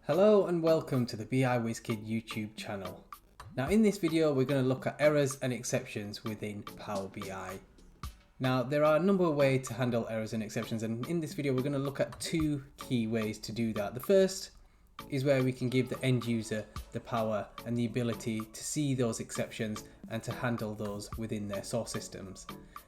Hello and welcome to the BI WizKid YouTube channel. Now in this video we're going to look at errors and exceptions within Power BI. Now there are a number of ways to handle errors and exceptions, and in this video we're going to look at two key ways to do that. The first is where we can give the end user the power and the ability to see those exceptions and to handle those within their source systems.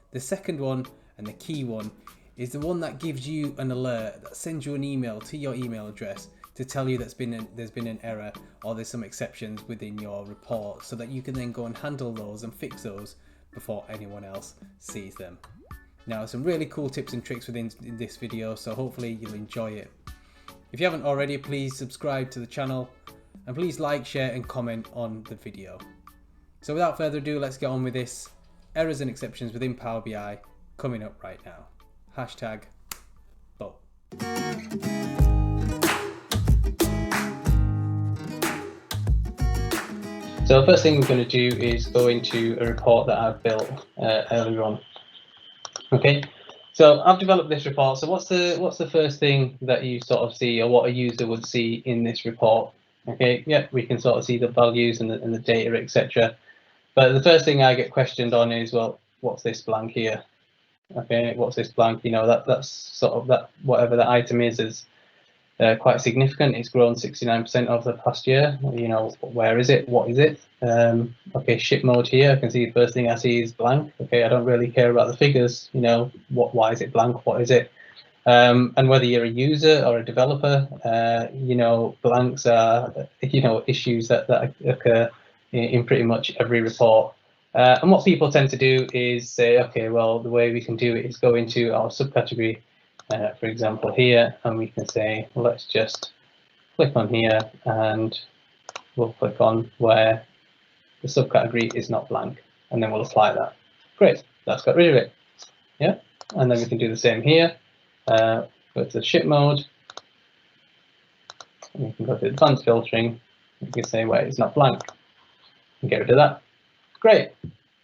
The second one, and the key one, is the one that gives you an alert that sends you an email to your email address to tell you there's been an error or there's some exceptions within your report, so that you can then go and handle those and fix those before anyone else sees them. Now, some really cool tips and tricks within this video, so hopefully you'll enjoy it. If you haven't already, please subscribe to the channel and please like, share and comment on the video. So without further ado, let's get on with this. Errors and exceptions within Power BI coming up right now. Hashtag Bo. So the first thing we're going to do is go into a report that I've built earlier on. Okay, so I've developed this report. So what's the first thing that you sort of see, or what a user would see in this report? Okay, yeah, we can sort of see the values and the data, etc. But the first thing I get questioned on is, well, what's this blank here? Okay, what's this blank? You know, that's sort of that whatever the item is quite significant. It's grown 69% over the past year. You know, where is it? What is it? Okay, ship mode here. I can see the first thing I see is blank. Okay, I don't really care about the figures. You know, why is it blank? What is it? And whether you're a user or a developer, you know, blanks are, you know, issues that occur in pretty much every report. And what people tend to do is say, okay, well, the way we can do it is go into our subcategory, for example, here, and we can say, well, let's just click on here and we'll click on where the subcategory is not blank, and then we'll apply that. Great, that's got rid of it. Yeah, and then we can do the same here. Go to the ship mode, and we can go to advanced filtering. We can say where it's not blank and get rid of that. Great,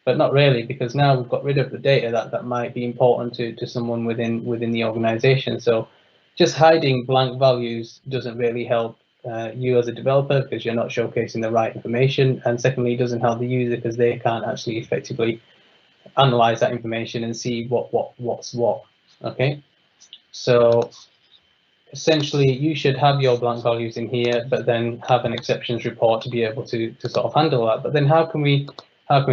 but not really, because now we've got rid of the data that might be important to someone within the organization. So just hiding blank values doesn't really help you as a developer, because you're not showcasing the right information, and secondly, it doesn't help the user because they can't actually effectively analyze that information and see what's what. Okay, so essentially you should have your blank values in here, but then have an exceptions report to be able to sort of handle that. But then how can we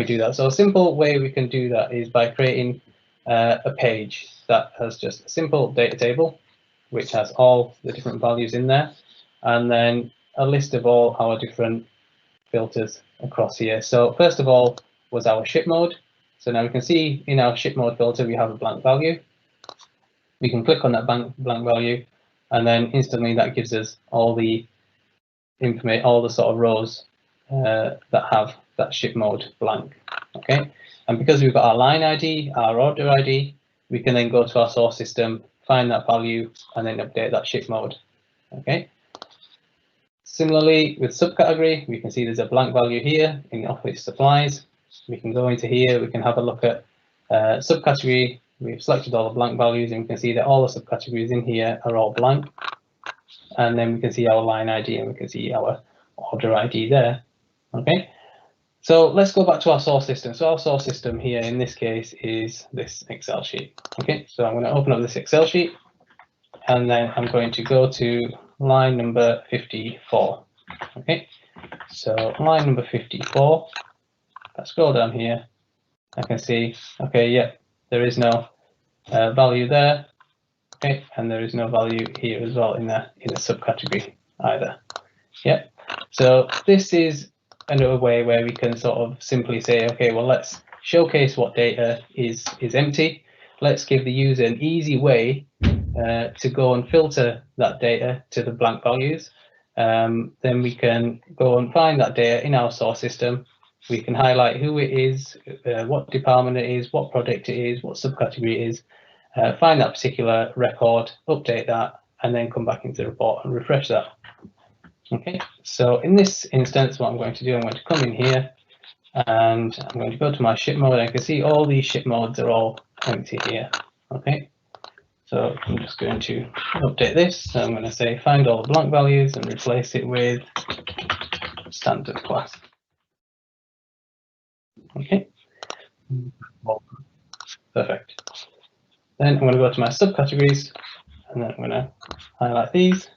do that? So a simple way we can do that is by creating a page that has just a simple data table, which has all the different values in there, and then a list of all our different filters across here. So first of all was our ship mode. So now we can see in our ship mode filter we have a blank value. We can click on that blank value, and then instantly that gives us all the information, all the sort of rows that have that ship mode blank. Okay, and because we've got our line ID, our order ID, we can then go to our source system, find that value, and then update that ship mode. Okay, similarly with subcategory, we can see there's a blank value here in office supplies. We can go into here, we can have a look at subcategory. We've selected all the blank values, and we can see that all the subcategories in here are all blank. And then we can see our line ID, and we can see our order ID there. Okay, so let's go back to our source system. So our source system here in this case is this Excel sheet. Okay, so I'm going to open up this Excel sheet, and then I'm going to go to line number 54. Okay, so line number 54. If I scroll down here, I can see, okay, yeah, there is no value there. Okay, and there is no value here as well in the subcategory either. Yeah, so this is another way where we can sort of simply say, okay, well, let's showcase what data is empty. Let's give the user an easy way to go and filter that data to the blank values. Then we can go and find that data in our source system. We can highlight who it is, what department it is, what product it is, what subcategory it is, find that particular record, update that, and then come back into the report and refresh that. Okay, so in this instance, what I'm going to do, I'm going to come in here and I'm going to go to my ship mode. I can see all these ship modes are all empty here. Okay, So I'm just going to update this. So I'm going to say find all the blank values and replace it with standard class. Okay. Perfect. Then I'm going to go to my subcategories, and then I'm going to highlight these.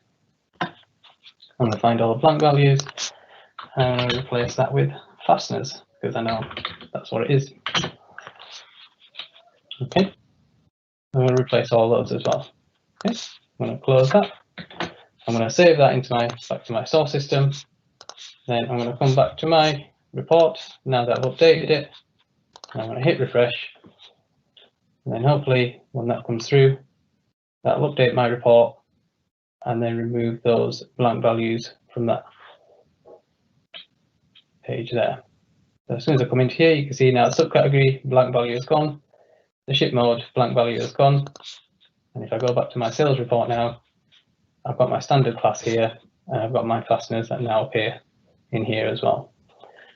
I'm going to find all the blank values, and I'm going to replace that with fasteners, because I know that's what it is. Okay. I'm going to replace all those as well. Okay. I'm going to close that. I'm going to save that into back to my source system. Then I'm going to come back to my report now that I've updated it. And I'm going to hit refresh. And then hopefully when that comes through, that'll update my report and then remove those blank values from that page there. So as soon as I come into here, you can see now subcategory blank value is gone. The ship mode blank value is gone. And if I go back to my sales report now, I've got my standard class here, and I've got my fasteners that now appear in here as well.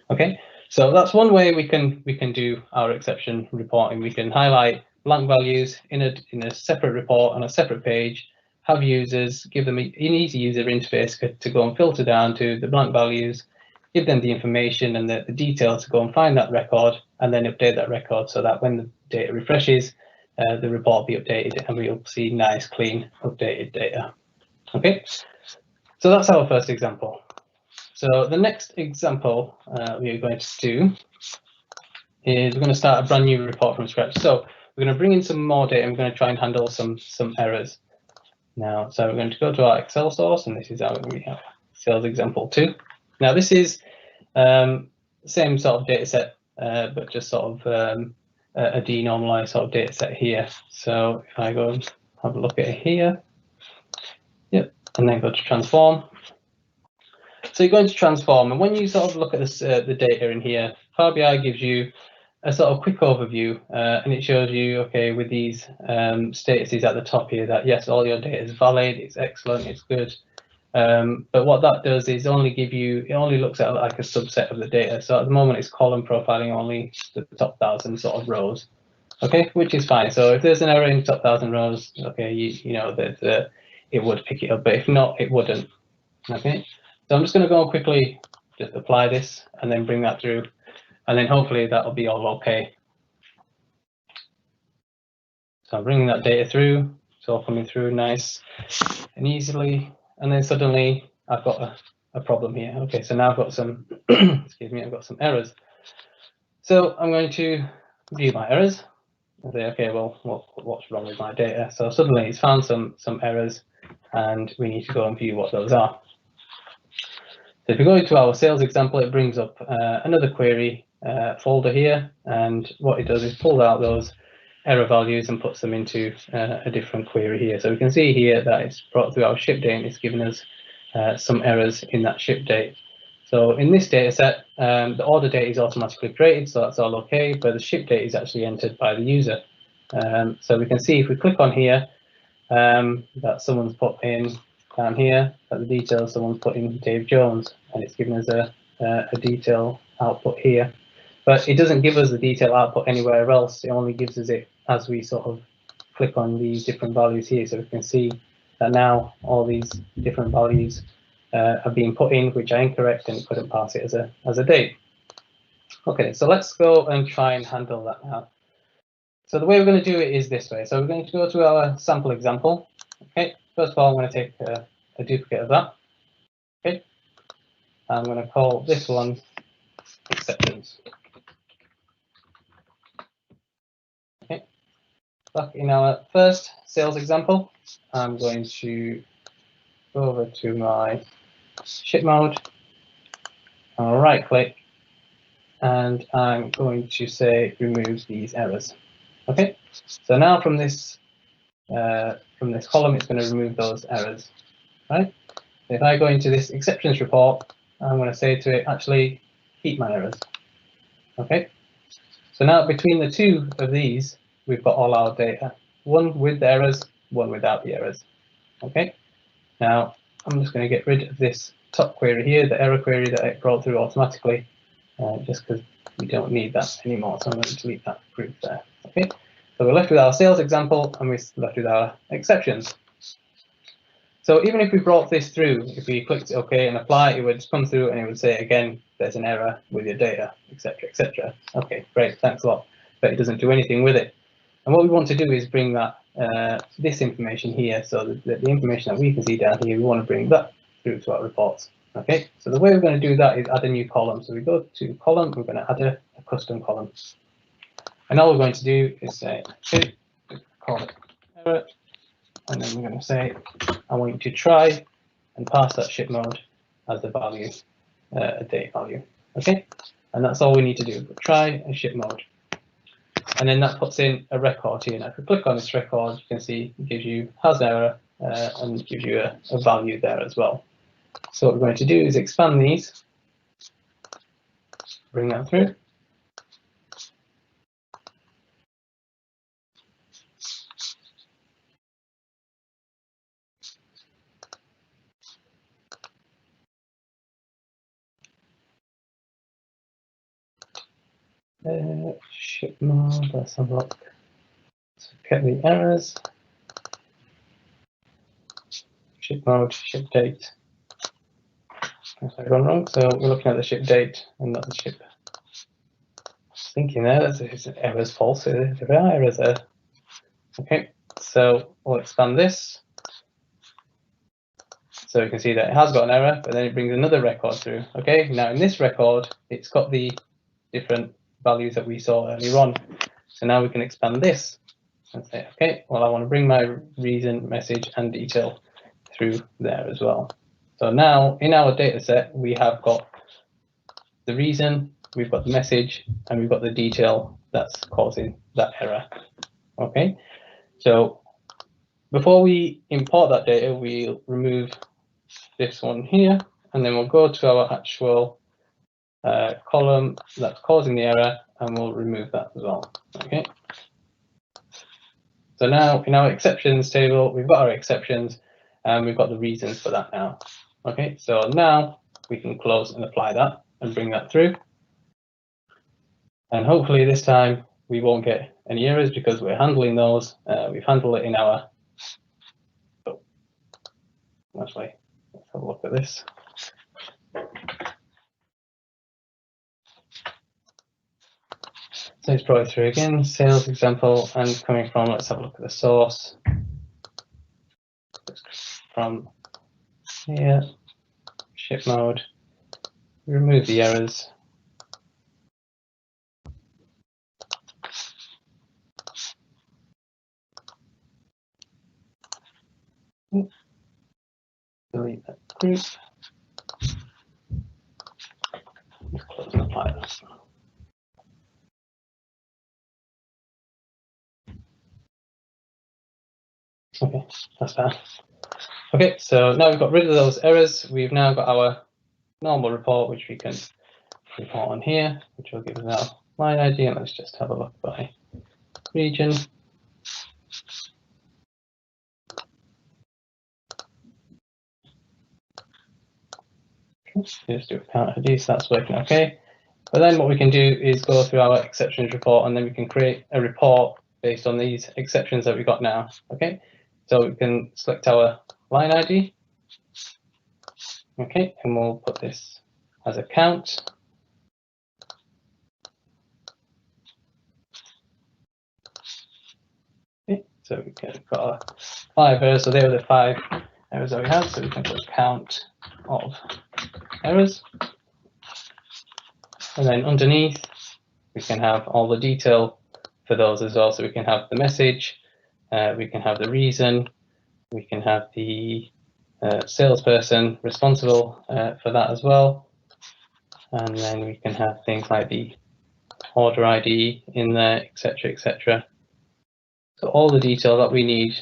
Okay, so that's one way we can do our exception reporting. We can highlight blank values in a separate report on a separate page, have users, give them an easy user interface to go and filter down to the blank values, give them the information and the detail to go and find that record, and then update that record so that when the data refreshes, the report will be updated and we'll see nice, clean, updated data. Okay, so that's our first example. So the next example we are going to do is we're going to start a brand new report from scratch. So we're going to bring in some more data and we're going to try and handle some errors. Now, so we're going to go to our Excel source, and this is our sales example 2. Now this is the same sort of data set, but just sort of a denormalized sort of data set here. So if I go and have a look at it here, yep, and then go to transform. So you're going to transform, and when you sort of look at this, the data in here, Power BI gives you a sort of quick overview, and it shows you, okay, with these statuses at the top here, that yes, all your data is valid, it's excellent, it's good. But what that does is it only looks at like a subset of the data. So at the moment, it's column profiling only the top 1,000 sort of rows, okay, which is fine. So if there's an error in the top 1,000 rows, okay, you know that it would pick it up, but if not, it wouldn't. Okay. So I'm just going to go and quickly just apply this and then bring that through, and then hopefully that'll be all okay. So I'm bringing that data through, it's all coming through nice and easily, and then suddenly I've got a problem here. Okay, so now I've got some, excuse me, I've got some errors. So I'm going to view my errors and say, okay, well, what's wrong with my data? So suddenly it's found some errors, and we need to go and view what those are. So if we go into our sales example, it brings up another query folder here, and what it does is pull out those error values and puts them into a different query here. So we can see here that it's brought through our ship date and it's given us some errors in that ship date. So in this data set, the order date is automatically created, so that's all okay, but the ship date is actually entered by the user. So we can see if we click on here that someone's put in down here at the details, someone's put in Dave Jones, and it's given us a detail output here. But it doesn't give us the detail output anywhere else. It only gives us it as we sort of click on these different values here. So we can see that now all these different values are being put in, which are incorrect, and it couldn't pass it as a date. Okay, so let's go and try and handle that now. So the way we're going to do it is this way. So we're going to go to our sample example. Okay, first of all, I'm going to take a duplicate of that. Okay, I'm going to call this one exceptions. Okay, back in our first sales example, I'm going to go over to my ship mode. I'll right click, and I'm going to say remove these errors. Okay, so now from this column, it's going to remove those errors. Right. If I go into this exceptions report, I'm going to say to it, actually keep my errors. Okay. So now between the two of these, we've got all our data, one with the errors, one without the errors. Okay. Now I'm just going to get rid of this top query here, the error query that it brought through automatically, just because we don't need that anymore. So I'm going to delete that group there. Okay. So we're left with our sales example and we're left with our exceptions. So even if we brought this through, if we clicked OK and apply, it would come through and it would say again, there's an error with your data, etc., etc. Okay, great, thanks a lot. But it doesn't do anything with it. And what we want to do is bring that this information here, so the information that we can see down here, we want to bring that through to our reports. Okay, so the way we're going to do that is add a new column. So we go to column, we're going to add a custom column. And all we're going to do is say, okay, call it error, and then we're going to say, I want you to try and pass that ship mode as the value, a date value. Okay, and that's all we need to do. Try and ship mode. And then that puts in a record here. Now, if we click on this record, you can see it gives you has an error and gives you a value there as well. So what we're going to do is expand these, bring that through. Ship mode, let's have a look. So get the errors. Ship mode, ship date. I've gone wrong. So we're looking at the ship date and not the ship. Thinking there, that's errors false. There are errors there. Okay, so we'll expand this. So you can see that it has got an error, but then it brings another record through. Okay, now in this record, it's got the different values that we saw earlier on. So now we can expand this and say, okay, well, I want to bring my reason, message, and detail through there as well. So now in our data set, we have got the reason, we've got the message, and we've got the detail that's causing that error. Okay, so before we import that data, we'll remove this one here, and then we'll go to our actual column that's causing the error, and we'll remove that as well. Okay, so now in our exceptions table, we've got our exceptions and we've got the reasons for that now. Okay, so now we can close and apply that and bring that through, and hopefully this time we won't get any errors because we're handling those. We've handled it in our actually, let's have a look at this. So it's brought it through again, sales example, and coming from, let's have a look at the source. From here, ship mode, remove the errors. Delete that group. Close and apply that. Okay, that's that. Okay, so now we've got rid of those errors. We've now got our normal report, which we can report on here, which will give us our line ID. And let's just have a look by region. Just do account ID, so that's working okay. But then what we can do is go through our exceptions report, and then we can create a report based on these exceptions that we've got now. Okay, so we can select our line ID. Okay, and we'll put this as a count. Okay, so we can got our 5 errors. So there were the 5 errors that we had. So we can put count of errors. And then underneath, we can have all the detail for those as well. So we can have the message, we can have the reason, we can have the salesperson responsible for that as well. And then we can have things like the order ID in there, etc., etc. So all the detail that we need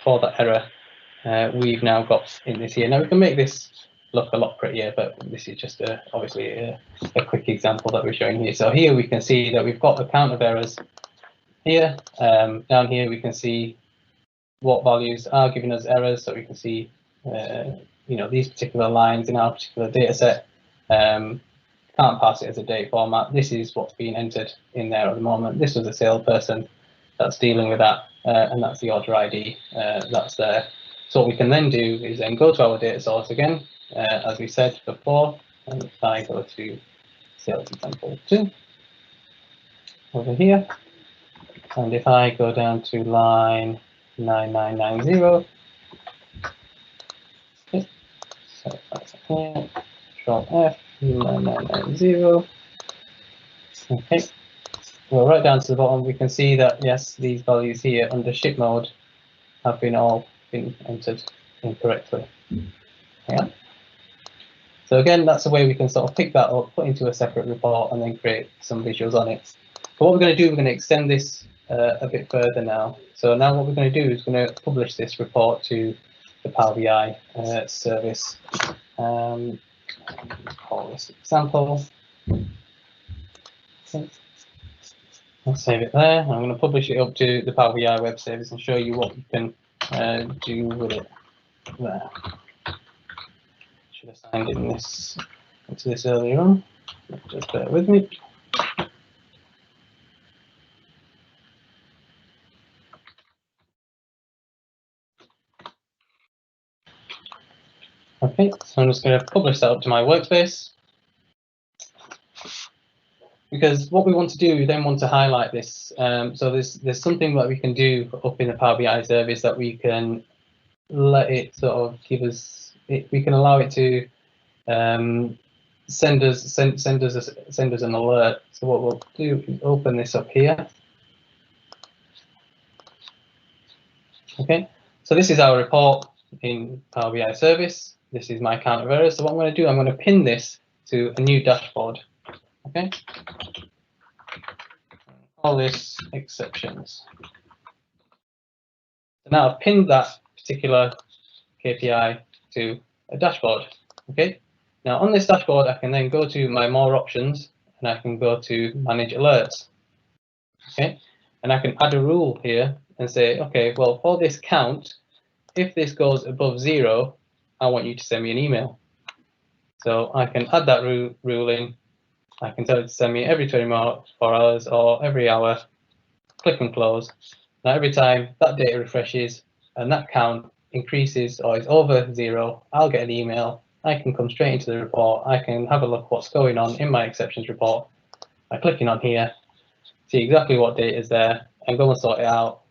for that error, we've now got in this here. Now we can make this look a lot prettier, but this is just obviously a quick example that we're showing here. So here we can see that we've got the count of errors here. Down here we can see what values are giving us errors, so we can see you know, these particular lines in our particular data set. Can't pass it as a date format. This is what's being entered in there at the moment. This was a salesperson. that's dealing with that, and that's the order ID that's there. So what we can then do is then go to our data source again, as we said before, and if I go to sales example 2 over here, and if I go down to line 9990, okay, so that's here, Control F, 9990, okay. Well, right down to the bottom, we can see that yes, these values here under ship mode have all been entered incorrectly. Yeah. So again, that's a way we can sort of pick that up, put into a separate report, and then create some visuals on it. But what we're going to do, we're going to extend this a bit further now. So now what we're going to do is going to publish this report to the Power BI service. Call this example. Okay. I'll save it there. I'm going to publish it up to the Power BI web service and show you what you can do with it there. Should have signed in this into this earlier on. Just bear with me. Okay, so I'm just going to publish that up to my workspace. Because what we want to do, we then want to highlight this. So there's something that we can do up in the Power BI service that we can let it sort of give us. We can allow it to send us an alert. So what we'll do is open this up here. Okay, so this is our report in Power BI service. This is my count of errors. So what I'm going to do, I'm going to pin this to a new dashboard. Okay, call this exceptions. So now I've pinned that particular KPI to a dashboard. Okay, now on this dashboard, I can then go to my more options and I can go to manage alerts. Okay, and I can add a rule here and say, okay, well, for this count, if this goes above 0, I want you to send me an email. So I can add that rule in. I can tell it to send me every 24 hours or every hour, click and close. Now every time that data refreshes and that count increases or is over 0, I'll get an email. I can come straight into the report. I can have a look what's going on in my exceptions report by clicking on here, see exactly what data is there, and go and sort it out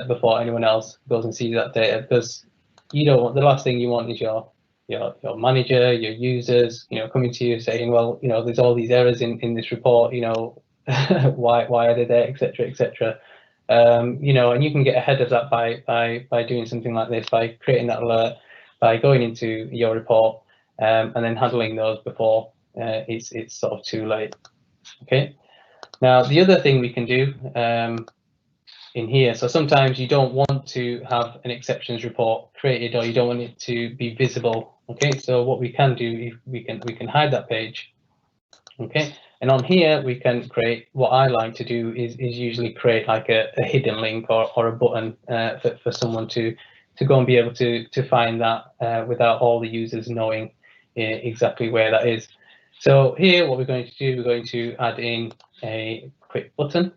before anyone else goes and sees that data. Because you don't want, the last thing you want is your manager, your users, coming to you saying, well, there's all these errors in this report, why are they there, etc., etc. And you can get ahead of that by doing something like this, by creating that alert, by going into your report and then handling those before it's sort of too late. Okay. Now the other thing we can do in here, so sometimes you don't want to have an exceptions report created, or you don't want it to be visible. Okay, so what we can do, we can hide that page. Okay, and on here we can create, what I like to do is usually create like a hidden link or a button for someone to go and be able to find that without all the users knowing exactly where that is. So here what we're going to do, we're going to add in a quick button.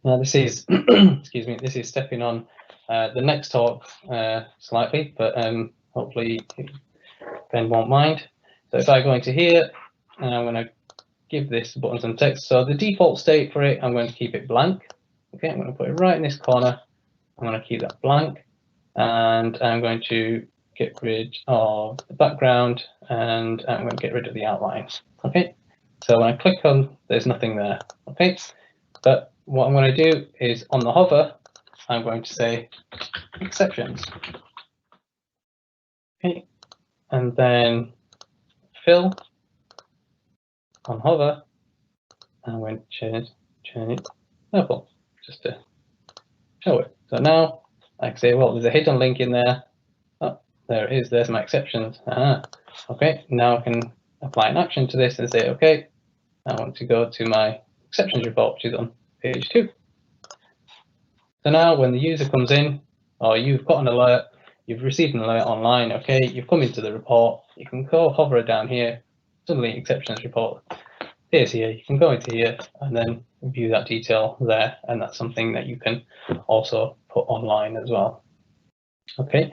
Now this is, excuse me, this is stepping on the next talk slightly, but hopefully Ben won't mind. So if I go into here, and I'm going to give this button some text. So the default state for it, I'm going to keep it blank. Okay, I'm going to put it right in this corner. I'm going to keep that blank, and I'm going to get rid of the background, and I'm going to get rid of the outline. Okay, so when I click on, there's nothing there. Okay, but what I'm going to do is on the hover, I'm going to say exceptions. Okay, and then fill on hover, I'm going to change it purple just to show it. So now I can say, well, there's a hidden link in there. Oh, there it is. There's my exceptions. Okay, now I can apply an action to this and say, okay, I want to go to my exceptions report, which is on page 2. So now when the user comes in, or you've got an alert, you've received an alert online, okay, you've come into the report, you can go hover it down here, suddenly exceptions report appears here, you can go into here and then view that detail there, and that's something that you can also put online as well. Okay.